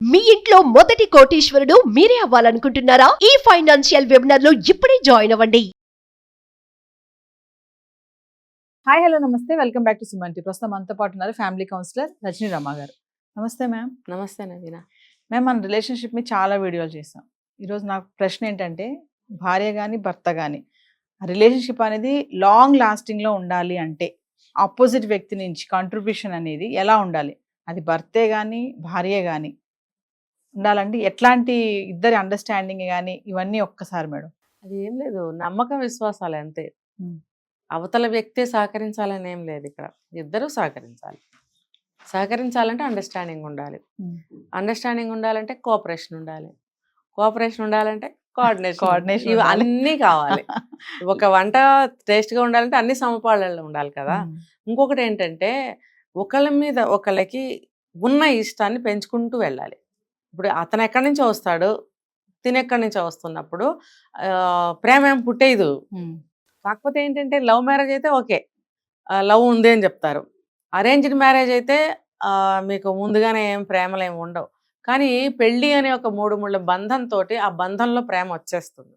మీ ఇంట్లో మొదటి కోటీశ్వరుడు మీరే అవ్వాలనుకుంటున్నారా? ఈ ఫైనాన్షియల్ వెబినార్ లో ఇప్పుడే జాయిన్ అవ్వండి. హాయ్ హలో నమస్తే వెల్కమ్ బ్యాక్ టు సుమన్. ప్రస్తుతం మనతో పాటు ఉన్నారు ఫ్యామిలీ కౌన్సిలర్ రజనీ రమ గారు. నమస్తే మ్యామ్. నమస్తే నవీన. మేము మన రిలేషన్షిప్ మీద చాలా వీడియోలు చేస్తాం. ఈరోజు నాకు ప్రశ్న ఏంటంటే, భార్య కానీ భర్త కానీ రిలేషన్షిప్ అనేది లాంగ్ లాస్టింగ్లో ఉండాలి అంటే ఆపోజిట్ వ్యక్తి నుంచి కాంట్రిబ్యూషన్ అనేది ఎలా ఉండాలి? అది భర్తే కానీ భార్యే కానీ ఉండాలంటే ఎట్లాంటి ఇద్దరి అండర్స్టాండింగ్ కానీ ఇవన్నీ ఒక్కసారి మేడం. అది ఏం లేదు, నమ్మక విశ్వాసాలు అంతే. ఉమ్. అవతల వ్యక్తే సహకరించాలని ఏం లేదు, ఇక్కడ ఇద్దరూ సహకరించాలి. సహకరించాలంటే అండర్స్టాండింగ్ ఉండాలి. అండర్స్టాండింగ్ ఉండాలంటే కోఆపరేషన్ ఉండాలి. కోఆపరేషన్ ఉండాలంటే కోఆర్డినేషన్ ఇవి అన్నీ కావాలి. ఒక వంట టేస్ట్గా ఉండాలంటే అన్ని సమపాళ్ళల్లో ఉండాలి కదా. ఇంకొకటి ఏంటంటే, ఒకళ్ళ మీద ఒకళ్ళకి ఉన్న ఇష్టాన్ని పెంచుకుంటూ వెళ్ళాలి. ఇప్పుడు అతను ఎక్కడి నుంచో వస్తాడు, తినెక్కడి నుంచో వస్తున్నప్పుడు ప్రేమ ఏం పుట్టేదు. కాకపోతే ఏంటంటే, లవ్ మ్యారేజ్ అయితే ఓకే, లవ్ ఉంది అని చెప్తారు. అరేంజ్డ్ మ్యారేజ్ అయితే మీకు ముందుగానే ఏం ప్రేమలు ఏమి ఉండవు. కానీ పెళ్ళి అనే ఒక మూడు ముళ్ళ బంధంతో ఆ బంధంలో ప్రేమ వచ్చేస్తుంది.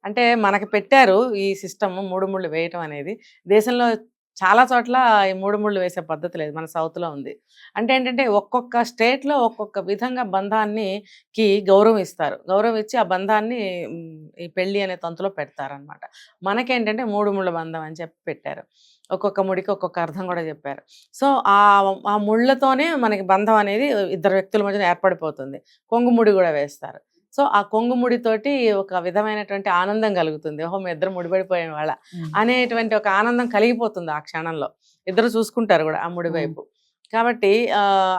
అంటే మనకి పెట్టారు ఈ సిస్టమ్, మూడు ముళ్ళు వేయటం అనేది. దేశంలో చాలా చోట్ల ఈ మూడు ముళ్ళు వేసే పద్ధతి లేదు, మన సౌత్లో ఉంది. అంటే ఏంటంటే, ఒక్కొక్క స్టేట్లో ఒక్కొక్క విధంగా బంధానికి గౌరవం ఇస్తారు. గౌరవం ఇచ్చి ఆ బంధాన్ని ఈ పెళ్ళి అనే తంతులో పెడతారనమాట. మనకేంటంటే మూడు ముళ్ళ బంధం అని చెప్పి పెట్టారు. ఒక్కొక్క ముడికి ఒక్కొక్క అర్థం కూడా చెప్పారు. సో ఆ ముళ్ళతోనే మనకి బంధం అనేది ఇద్దరు వ్యక్తుల మధ్యన ఏర్పడిపోతుంది. కొంగు ముడి కూడా వేస్తారు. సో ఆ కొంగు ముడితోటి ఒక విధమైనటువంటి ఆనందం కలుగుతుంది. ఓహో, మీ ఇద్దరు ముడిపడిపోయిన వాళ్ళ అనేటువంటి ఒక ఆనందం కలిగిపోతుంది ఆ క్షణంలో. ఇద్దరు చూసుకుంటారు కూడా ఆ ముడి వైపు. కాబట్టి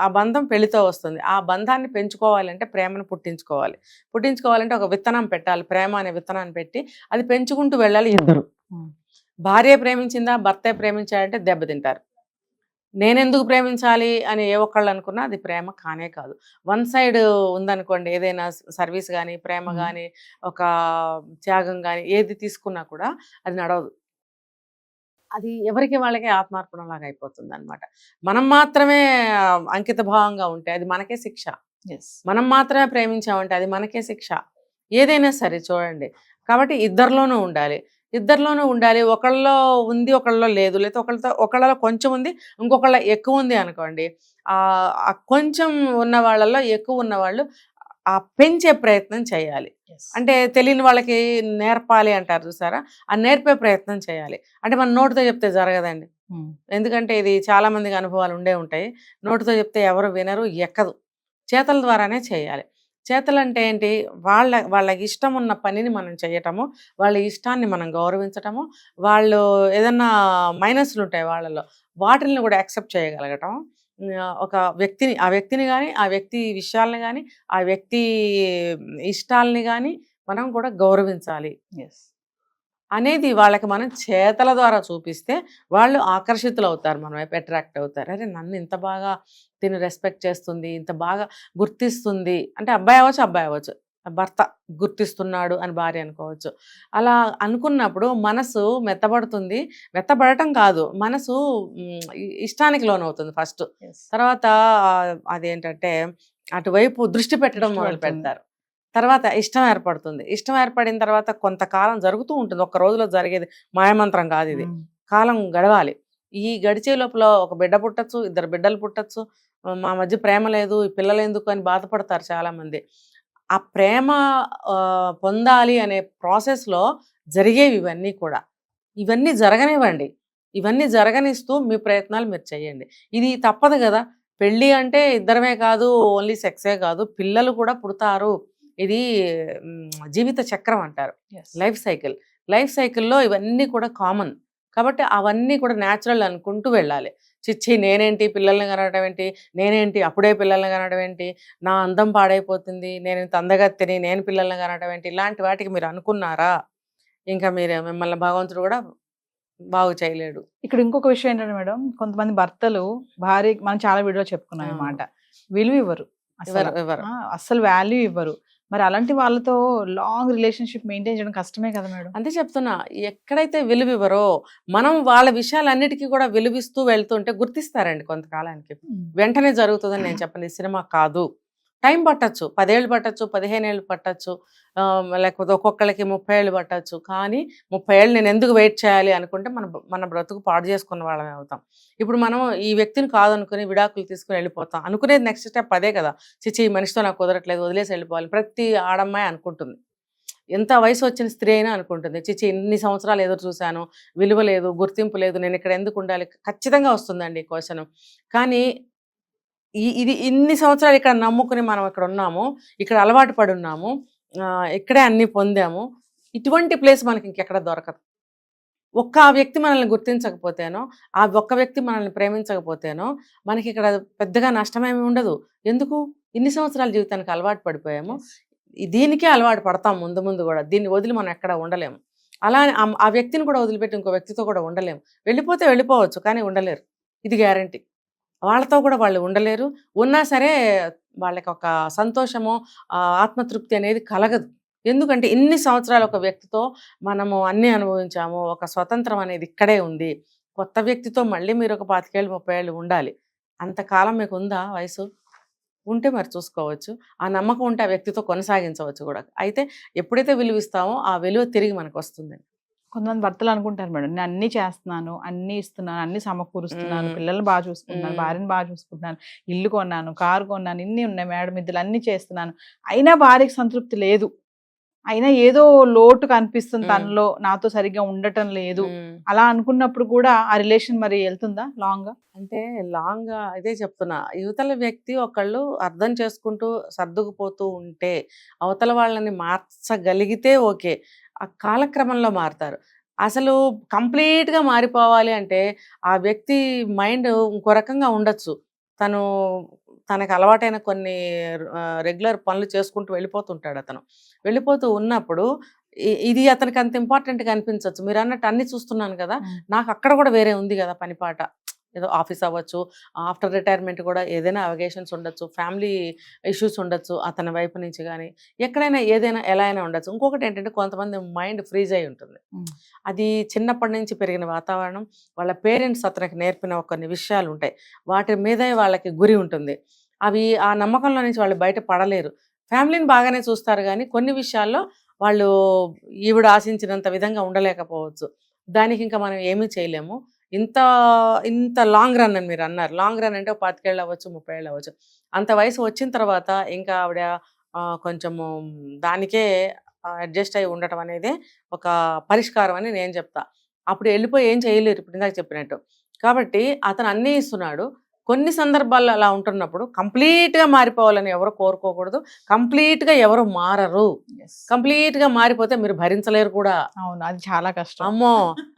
ఆ బంధం పెళ్లితో వస్తుంది. ఆ బంధాన్ని పెంచుకోవాలంటే ప్రేమను పుట్టించుకోవాలి. పుట్టించుకోవాలంటే ఒక విత్తనం పెట్టాలి. ప్రేమ అనే విత్తనాన్ని పెట్టి అది పెంచుకుంటూ వెళ్ళాలి ఇద్దరు. భార్య ప్రేమించిందా, భర్తే ప్రేమించాడంటే దెబ్బతింటారు. నేనెందుకు ప్రేమించాలి అని ఏ ఒక్కళ్ళు అనుకున్నా అది ప్రేమ కానే కాదు. వన్ సైడ్ ఉందనుకోండి, ఏదైనా సర్వీస్ కానీ, ప్రేమ కానీ, ఒక త్యాగం కానీ ఏది తీసుకున్నా కూడా అది నడవదు. అది ఎవరికి వాళ్ళకే ఆత్మార్పణలాగా అయిపోతుంది అనమాట. మనం మాత్రమే అంకిత భావంగా ఉంటే అది మనకే శిక్ష. మనం మాత్రమే ప్రేమించామంటే అది మనకే శిక్ష. ఏదైనా సరే చూడండి. కాబట్టి ఇద్దరిలోనూ ఉండాలి. ఒకళ్ళలో ఉంది, ఒకళ్ళలో లేదు. లేకపోతే ఒకళ్ళలో కొంచెం ఉంది, ఇంకొకళ్ళ ఎక్కువ ఉంది అనుకోండి. ఆ కొంచెం ఉన్న వాళ్ళల్లో ఎక్కువ ఉన్న వాళ్ళు పెంచే ప్రయత్నం చేయాలి. అంటే తెలియని వాళ్ళకి నేర్పాలి అంటారు చూసారా, ఆ నేర్పే ప్రయత్నం చేయాలి. అంటే మన నోటితో చెప్తే జరగదండి. ఎందుకంటే ఇది చాలా మందికి అనుభవాలు ఉండే ఉంటాయి. నోటితో చెప్తే ఎవరు వినరు, ఎక్కదు. చేతల ద్వారానే చేయాలి. చేతలు అంటే ఏంటి? వాళ్ళకి ఇష్టం ఉన్న పనిని మనం చేయటము, వాళ్ళ ఇష్టాన్ని మనం గౌరవించటము, వాళ్ళు ఏదన్నా మైనస్లు ఉంటాయి వాళ్ళలో, వాటిని కూడా యాక్సెప్ట్ చేయగలగటం. ఒక ఆ వ్యక్తిని కానీ, ఆ వ్యక్తి విషయాలని కానీ, ఆ వ్యక్తి ఇష్టాలని కానీ మనం కూడా గౌరవించాలి అనేది వాళ్ళకి మనం చేతల ద్వారా చూపిస్తే వాళ్ళు ఆకర్షితులు అవుతారు, మన వైపు అట్రాక్ట్ అవుతారు. అరే, నన్ను ఇంత బాగా తిని రెస్పెక్ట్ చేస్తుంది, ఇంత బాగా గుర్తిస్తుంది. అంటే అబ్బాయి అవ్వచ్చు, భర్త గుర్తిస్తున్నాడు అని భార్య అనుకోవచ్చు. అలా అనుకున్నప్పుడు మనసు మెత్తబడుతుంది. మెత్తబడటం కాదు, మనసు ఇష్టానికి లోనవుతుంది ఫస్ట్. తర్వాత అదేంటంటే అటువైపు దృష్టి పెట్టడం మొదలు పెడతారు. తర్వాత ఇష్టం ఏర్పడుతుంది. ఇష్టం ఏర్పడిన తర్వాత కొంతకాలం జరుగుతూ ఉంటుంది. ఒక్క రోజులో జరిగేది మాయమంత్రం కాదు ఇది. కాలం గడవాలి. ఈ గడిచే లోపల ఒక బిడ్డ పుట్టచ్చు, ఇద్దరు బిడ్డలు పుట్టచ్చు. మా మధ్య ప్రేమ లేదు, ఈ పిల్లలు ఎందుకు అని బాధపడతారు చాలామంది. ఆ ప్రేమ పొందాలి అనే ప్రాసెస్లో జరిగేవి ఇవన్నీ కూడా. ఇవన్నీ జరగనివ్వండి. ఇవన్నీ జరగనిస్తూ మీ ప్రయత్నాలు మీరు చేయండి. ఇది తప్పదు కదా. పెళ్ళి అంటే ఇద్దరమే కాదు, ఓన్లీ సెక్సే కాదు, పిల్లలు కూడా పుడతారు. ఇది జీవిత చక్రం అంటారు, లైఫ్ సైకిల్లో ఇవన్నీ కూడా కామన్. కాబట్టి అవన్నీ కూడా న్యాచురల్ అనుకుంటూ వెళ్ళాలి. చిచ్చి నేనేంటి పిల్లల్ని కనడం ఏంటి, నేనేంటి అప్పుడే పిల్లల్ని కనడం ఏంటి, నా అందం పాడైపోతుంది, నేను ఇంత అందగత్తెని, నేను పిల్లల్ని కనడం ఏంటి, ఇలాంటి వాటికి మీరు అనుకున్నారా ఇంకా మిమ్మల్ని భగవంతుడు కూడా బాగు చేయలేడు. ఇక్కడ ఇంకొక విషయం ఏంటంటే మేడం, కొంతమంది భర్తలు భార్య, మనం చాలా వీడియో చెప్పుకున్నాం అన్నమాట, విలువ ఇవ్వరు, అసలు వాల్యూ ఇవ్వరు. మరి అలాంటి వాళ్ళతో లాంగ్ రిలేషన్షిప్ మెయింటైన్ చేయడం కష్టమే కదా మేడం. అంతే చెప్తున్నా, ఎక్కడైతే విలువివ్వరో మనం వాళ్ళ విషయాలన్నిటికీ కూడా విలువిస్తూ వెళ్తుంటే గుర్తిస్తారండి కొంతకాలానికి. వెంటనే జరుగుతుందని నేను చెప్పను, సినిమా కాదు. టైం పట్టచ్చు, 10 ఏళ్ళు పట్టచ్చు, 15 ఏళ్ళు పట్టచ్చు, లేకపోతే ఒక్కొక్కరికి 30 ఏళ్ళు పట్టచ్చు. కానీ 30 ఏళ్ళు నేను ఎందుకు వెయిట్ చేయాలి అనుకుంటే మన బ్రతుకు పాడు చేసుకున్న వాళ్ళమే అవుతాం. ఇప్పుడు మనం ఈ వ్యక్తిని కాదనుకుని విడాకులు తీసుకుని వెళ్ళిపోతాం అనుకునేది నెక్స్ట్ స్టెప్ అదే కదా. చిచి ఈ మనిషితో నాకు కుదరట్లేదు, వదిలేసి వెళ్ళిపోవాలి ప్రతి ఆడమ్మాయి అనుకుంటుంది. ఎంత వయసు వచ్చిన స్త్రీ అయినా అనుకుంటుంది, చిచి ఇన్ని సంవత్సరాలు ఎదురు చూశాను, విలువ లేదు, గుర్తింపు లేదు, నేను ఇక్కడ ఎందుకు ఉండాలి. ఖచ్చితంగా వస్తుందండి ఈ క్వశ్చన్. కానీ ఇది ఇన్ని సంవత్సరాలు ఇక్కడ నమ్ముకుని మనం ఇక్కడ ఉన్నాము, ఇక్కడ అలవాటు పడి ఉన్నాము, ఇక్కడే అన్ని పొందాము. ఇటువంటి ప్లేస్ మనకి ఇంకెక్కడ దొరకదు. ఒక్క ఆ వ్యక్తి మనల్ని గుర్తించకపోతేనో, ఆ ఒక్క వ్యక్తి మనల్ని ప్రేమించకపోతేనో మనకి ఇక్కడ పెద్దగా నష్టమేమి ఉండదు. ఎందుకు? ఇన్ని సంవత్సరాల జీవితానికి అలవాటు పడిపోయాము. దీనికే అలవాటు పడతాం ముందు ముందు కూడా. దీన్ని వదిలి మనం ఎక్కడ ఉండలేము. అలా ఆ వ్యక్తిని కూడా వదిలిపెట్టి ఇంకో వ్యక్తితో కూడా ఉండలేము. వెళ్ళిపోతే వెళ్ళిపోవచ్చు, కానీ ఉండలేరు. ఇది గ్యారంటీ. వాళ్ళతో కూడా వాళ్ళు ఉండలేరు. ఉన్నా సరే వాళ్ళకి ఒక సంతోషమో ఆత్మతృప్తి అనేది కలగదు. ఎందుకంటే ఇన్ని సంవత్సరాలు ఒక వ్యక్తితో మనము అన్నీ అనుభవించాము, ఒక స్వతంత్రం అనేది ఇక్కడే ఉంది. కొత్త వ్యక్తితో మళ్ళీ మీరు ఒక 25 ఏళ్ళు 30 ఏళ్ళు ఉండాలి. అంతకాలం మీకు ఉందా వయసు? ఉంటే మరి చూసుకోవచ్చు. ఆ నమ్మకం ఉంటే ఆ వ్యక్తితో కొనసాగించవచ్చు కూడా. అయితే ఎప్పుడైతే విలువిస్తామో ఆ విలువ తిరిగి మనకు వస్తుంది. కొంతమంది భర్తలు అనుకుంటారు మేడం, నేను అన్ని చేస్తున్నాను, అన్ని ఇస్తున్నాను, అన్ని సమకూరుస్తున్నాను, పిల్లల్ని బాగా చూసుకుంటున్నాను, భార్యను బాగా చూసుకుంటున్నాను, ఇల్లు కొన్నాను, కారు కొన్నాను, ఇన్ని ఉన్నాయి, మేడం ఇద్దరు అన్ని చేస్తున్నాను, అయినా భార్యకి సంతృప్తి లేదు, అయినా ఏదో లోటు కనిపిస్తుంది తనలో, నాతో సరిగ్గా ఉండటం లేదు, అలా అనుకున్నప్పుడు కూడా ఆ రిలేషన్ మరి వెళ్తుందా లాంగ్ గా? అంటే లాంగ్ గా ఇదే చెప్తున్నా, యువతల వ్యక్తి ఒకళ్ళు అర్థం చేసుకుంటూ సర్దుకుపోతూ ఉంటే, అవతల వాళ్ళని మార్చగలిగితే ఓకే, ఆ కాలక్రమంలో మారుతారు. అసలు కంప్లీట్గా మారిపోవాలి అంటే ఆ వ్యక్తి మైండ్ ఇంకో రకంగా ఉండొచ్చు. తనకు అలవాటైన కొన్ని రెగ్యులర్ పనులు చేసుకుంటూ వెళ్ళిపోతుంటాడు. అతను వెళ్ళిపోతూ ఉన్నప్పుడు ఇది అతనికి అంత ఇంపార్టెంట్గా అనిపించవచ్చు. మీరు అన్నట్టు అన్ని చూస్తున్నాను కదా, నాకు అక్కడ కూడా వేరే ఉంది కదా పనిపాట, ఏదో ఆఫీస్ అవ్వచ్చు, ఆఫ్టర్ రిటైర్మెంట్ కూడా ఏదైనా అవగేషన్స్ ఉండొచ్చు, ఫ్యామిలీ ఇష్యూస్ ఉండొచ్చు అతని వైపు నుంచి, కానీ ఎక్కడైనా ఏదైనా ఎలా అయినా ఉండొచ్చు. ఇంకొకటి ఏంటంటే కొంతమంది మైండ్ ఫ్రీజ్ అయి ఉంటుంది. అది చిన్నప్పటి నుంచి పెరిగిన వాతావరణం, వాళ్ళ పేరెంట్స్ అతనికి నేర్పిన కొన్ని విషయాలు ఉంటాయి, వాటి మీదే వాళ్ళకి గురి ఉంటుంది. అవి ఆ నమ్మకంలో నుంచి వాళ్ళు బయట పడలేరు. ఫ్యామిలీని బాగానే చూస్తారు, కానీ కొన్ని విషయాల్లో వాళ్ళు ఈవిడ ఆశించినంత విధంగా ఉండలేకపోవచ్చు. దానికి ఇంకా మనం ఏమీ చేయలేము. ఇంత లాంగ్ రన్ అని మీరు అన్నారు. లాంగ్ రన్ అంటే 25 ఏళ్ళు అవ్వచ్చు, 30 ఏళ్ళు అవ్వచ్చు. అంత వయసు వచ్చిన తర్వాత ఇంకా ఆవిడ కొంచెము దానికే అడ్జస్ట్ అయి ఉండటం అనేది ఒక పరిష్కారం అని నేను చెప్తా. అప్పుడు వెళ్ళిపోయి ఏం చేయలేరు, ఇప్పుడు ఇందాక చెప్పినట్టు. కాబట్టి అతను అన్నీ ఇస్తున్నాడు. కొన్ని సందర్భాల్లో అలా ఉంటున్నప్పుడు కంప్లీట్గా మారిపోవాలని ఎవరు కోరుకోకూడదు. కంప్లీట్గా ఎవరు మారరు. కంప్లీట్గా మారిపోతే మీరు భరించలేరు కూడా. అవును, అది చాలా కష్టం. అమ్మో,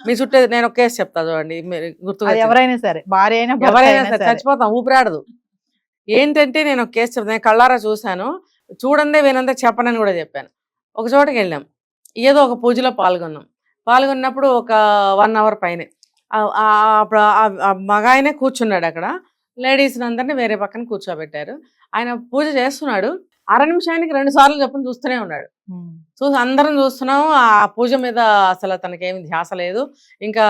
మీ చుట్టూ నేను ఒక కేసు చెప్తా చూడండి, మీరు గుర్తుగా, ఎవరైనా సరే, భార్య అయినా ఎవరైనా సరే చచ్చిపోతాం, ఊపిరాడదు. ఏంటంటే నేను ఒక కేసు చెప్తాను, నేను కళ్ళారా చూశాను, చూడందే వినందే చెప్పనని కూడా చెప్పాను. ఒక చోటకి వెళ్ళాం, ఏదో ఒక పూజలో పాల్గొన్నప్పుడు ఒక 1 అవర్ పైనే మగ ఆయనే కూర్చున్నాడు అక్కడ, లేడీస్ని అందరినీ వేరే పక్కన కూర్చోబెట్టారు. ఆయన పూజ చేస్తున్నాడు, 1/2 నిమిషానికి 2 సార్లు చెప్పని చూస్తూనే ఉన్నాడు. అందరం చూస్తున్నాము, ఆ పూజ మీద అసలు తనకేమి ధ్యాస లేదు. ఇంకా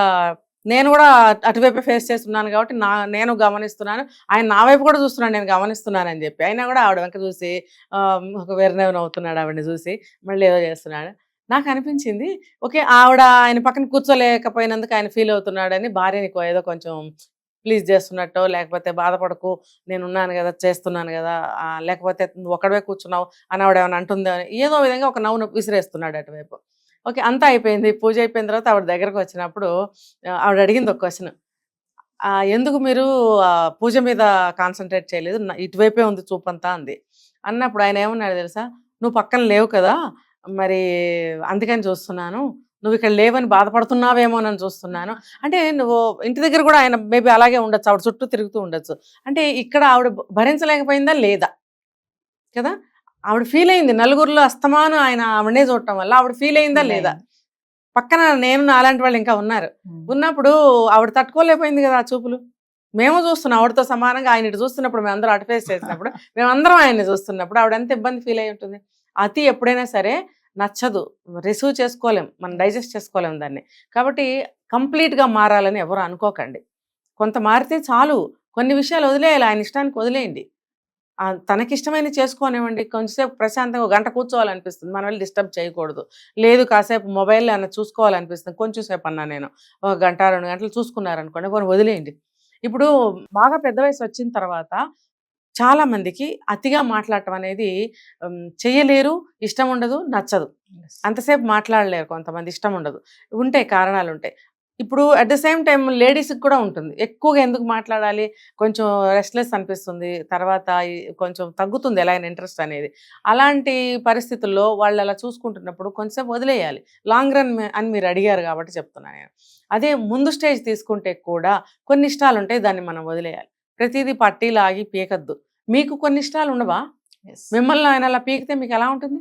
నేను కూడా అటువైపు ఫేస్ చేస్తున్నాను కాబట్టి నేను గమనిస్తున్నాను, ఆయన నా వైపు కూడా చూస్తున్నాను, నేను గమనిస్తున్నాను అని చెప్పి. అయినా కూడా ఆవిడ వెనక చూసి ఒక వెర్రనవ్వు నవ్వుతున్నాడు, ఆవిడని చూసి మళ్ళీ ఏదో చేస్తున్నాడు. నాకు అనిపించింది, ఓకే ఆవిడ ఆయన పక్కన కూర్చోలేకపోయినందుకు ఆయన ఫీల్ అవుతున్నాడని భార్యని ఏదో కొంచెం ప్లీజ్ చేస్తున్నట్టు, లేకపోతే బాధపడకు నేను ఉన్నాను కదా, చేస్తున్నాను కదా, లేకపోతే నువ్వు ఒక్కడవే కూర్చున్నావు అని ఆవిడ ఏమైనా అంటుందో అని ఏదో విధంగా ఒక నవ్వు విసిరేస్తున్నాడు అటువైపు. ఓకే, అంతా అయిపోయింది. పూజ అయిపోయిన తర్వాత ఆవిడ దగ్గరకు వచ్చినప్పుడు ఆవిడ అడిగింది ఒక క్వశ్చన్, ఎందుకు మీరు పూజ మీద కాన్సన్ట్రేట్ చేయలేదు, ఇటువైపే ఉంది చూపంతా అంది. అన్నప్పుడు ఆయన ఏమన్నాడు తెలుసా, నువ్వు పక్కన లేవు కదా, మరి అందుకని చూస్తున్నాను, నువ్వు ఇక్కడ లేవని బాధపడుతున్నావేమో అని చూస్తున్నాను. అంటే నువ్వు ఇంటి దగ్గర కూడా ఆయన మేబీ అలాగే ఉండొచ్చు, ఆవిడ చుట్టూ తిరుగుతూ ఉండొచ్చు. అంటే ఇక్కడ ఆవిడ భరించలేకపోయిందా లేదా కదా, ఆవిడ ఫీల్ అయింది. నలుగురిలో అస్తమానం ఆయన ఆవిడనే చూడటం వల్ల ఆవిడ ఫీల్ అయిందా లేదా, పక్కన నేను అలాంటి వాళ్ళు ఇంకా ఉన్నారు, ఉన్నప్పుడు ఆవిడ తట్టుకోలేకపోయింది కదా ఆ చూపులు. మేము చూస్తున్నాం ఆవిడతో సమానంగా, ఆయన ఇటు చూస్తున్నప్పుడు మేమందరం అటు ఫేస్ చేసినప్పుడు, మేమందరం ఆయన్ని చూస్తున్నప్పుడు ఆవిడ ఎంత ఇబ్బంది ఫీల్ అయి ఉంటుంది. అతి ఎప్పుడైనా సరే నచ్చదు, రిసీవ్ చేసుకోలేం, మనం డైజెస్ట్ చేసుకోలేం దాన్ని. కాబట్టి కంప్లీట్గా మారాలని ఎవరు అనుకోకండి. కొంత మారితే చాలు, కొన్ని విషయాలు వదిలేయాలి, ఆయన ఇష్టానికి వదిలేయండి. తనకిష్టమైన చేసుకోనివ్వండి. కొంచెంసేపు ప్రశాంతంగా 1 గంట కూర్చోవాలనిపిస్తుంది. మనం వెళ్ళి డిస్టర్బ్ చేయకూడదు. లేదు కాసేపు మొబైల్‌లో ఏమన్నా చూసుకోవాలనిపిస్తుంది. కొంచెం సేపు అన్నా నేను. 1 గంట, 2 గంటలు చూసుకున్నారనుకోండి, పోనీ వదిలేయండి. ఇప్పుడు బాగా పెద్ద వయసు వచ్చిన తర్వాత చాలా మందికి అతిగా మాట్లాడటం అనేది చెయ్యలేరు, ఇష్టం ఉండదు, నచ్చదు. అంతసేపు మాట్లాడలేరు కొంతమంది, ఇష్టం ఉండదు. ఉంటాయి, కారణాలుంటాయి. ఇప్పుడు అట్ ద సేమ్ టైమ్ లేడీస్‌కి కూడా ఉంటుంది. ఎక్కువగా ఎందుకు మాట్లాడాలి, కొంచెం రెస్ట్‌లెస్ అనిపిస్తుంది. తర్వాత కొంచెం తగ్గుతుంది ఎలా అయినా ఇంట్రెస్ట్ అనేది. అలాంటి పరిస్థితుల్లో వాళ్ళు అలా చూసుకుంటున్నప్పుడు కొంచెంసేపు వదిలేయాలి. లాంగ్ రన్ అని మీరు అడిగారు కాబట్టి చెప్తున్నాను నేను. అదే ముందు స్టేజ్ తీసుకుంటే కూడా కొన్ని ఇష్టాలుంటాయి, దాన్ని మనం వదిలేయాలి. ప్రతిదీ పట్టీలాగి పీకద్దు. మీకు కొన్ని ఇష్టాలు ఉండవా? మిమ్మల్ని ఆయన అలా పీకితే మీకు ఎలా ఉంటుంది?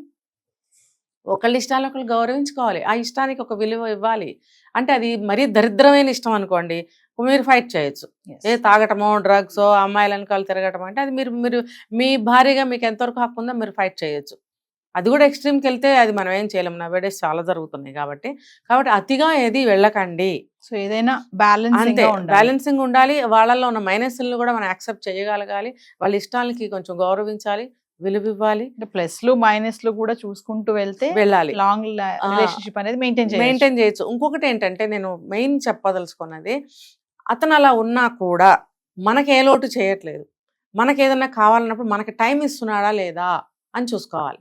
ఒకళ్ళ ఇష్టాలు ఒకళ్ళు గౌరవించుకోవాలి. ఆ ఇష్టానికి ఒక విలువ ఇవ్వాలి. అంటే అది మరీ దరిద్రమైన ఇష్టం అనుకోండి, మీరు ఫైట్ చేయొచ్చు. తాగటమో, డ్రగ్సో, అమ్మాయిల వెనకాల తిరగటం అంటే అది మీరు మీ భార్యగా మీకు ఎంతవరకు హక్కు ఉందో మీరు ఫైట్ చేయొచ్చు. అది కూడా ఎక్స్ట్రీమ్కి వెళ్తే అది మనం ఏం చేయలేము. నవేడేస్ చాలా జరుగుతున్నాయి కాబట్టి అతిగా ఏది వెళ్ళకండి. సో ఏదైనా బ్యాలెన్సింగ్ ఉండాలి. వాళ్ళల్లో ఉన్న మైనస్లను కూడా మనం యాక్సెప్ట్ చేయగలగాలి. వాళ్ళ ఇష్టాలకి కొంచెం గౌరవించాలి, విలువ ఇవ్వాలి. ప్లస్లు మైనస్లు కూడా చూసుకుంటూ వెళ్ళాలి. లాంగ్ రిలేషన్షిప్ అనేది మెయింటైన్ చేయొచ్చు. ఇంకొకటి ఏంటంటే నేను మెయిన్ చెప్పదలుచుకున్నది, అతను అలా ఉన్నా కూడా మనకి ఏ లోటు చేయట్లేదు. మనకి ఏదన్నా కావాలన్నప్పుడు మనకి టైం ఇస్తున్నాడా లేదా అని చూసుకోవాలి.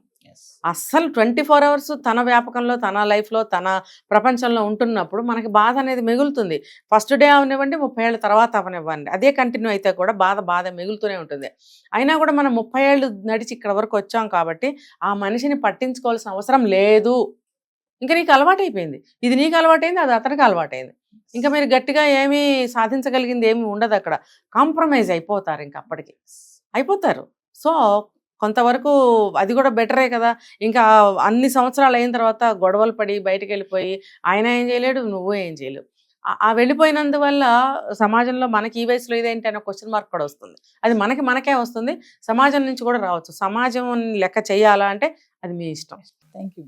అస్సలు 24 hours తన వ్యాపకంలో, తన లైఫ్లో, తన ప్రపంచంలో ఉంటున్నప్పుడు మనకి బాధ అనేది మిగులుతుంది. ఫస్ట్ డే అవనివ్వండి, 30 ఏళ్ళ తర్వాత అవనివ్వండి, అదే కంటిన్యూ అయితే కూడా బాధ మిగులుతూనే ఉంటుంది. అయినా కూడా మనం 30 ఏళ్ళు నడిచి ఇక్కడ వరకు వచ్చాం కాబట్టి ఆ మనిషిని పట్టించుకోవాల్సిన అవసరం లేదు. ఇంకా నీకు అలవాటైపోయింది. ఇది నీకు అలవాటైంది, అది అతనికి అలవాటైంది. ఇంకా మీరు గట్టిగా ఏమీ సాధించగలిగింది ఏమి ఉండదు అక్కడ. కాంప్రమైజ్ అయిపోతారు, ఇంకా అప్పటికి అయిపోతారు. సో కొంతవరకు అది కూడా బెటరే కదా. ఇంకా అన్ని సంవత్సరాలు అయిన తర్వాత గొడవలు పడి బయటకు వెళ్ళిపోయి ఆయన ఏం చేయలేడు, నువ్వు ఏం చేయలేవు. ఆ వెళ్ళిపోయినందువల్ల సమాజంలో మనకి ఈ వయసులో ఇదేంటి అనే క్వశ్చన్ మార్క్ కూడా వస్తుంది. అది మనకే వస్తుంది, సమాజం నుంచి కూడా రావచ్చు. సమాజం లెక్క చేయాలా అంటే అది మీ ఇష్టం. Thank you.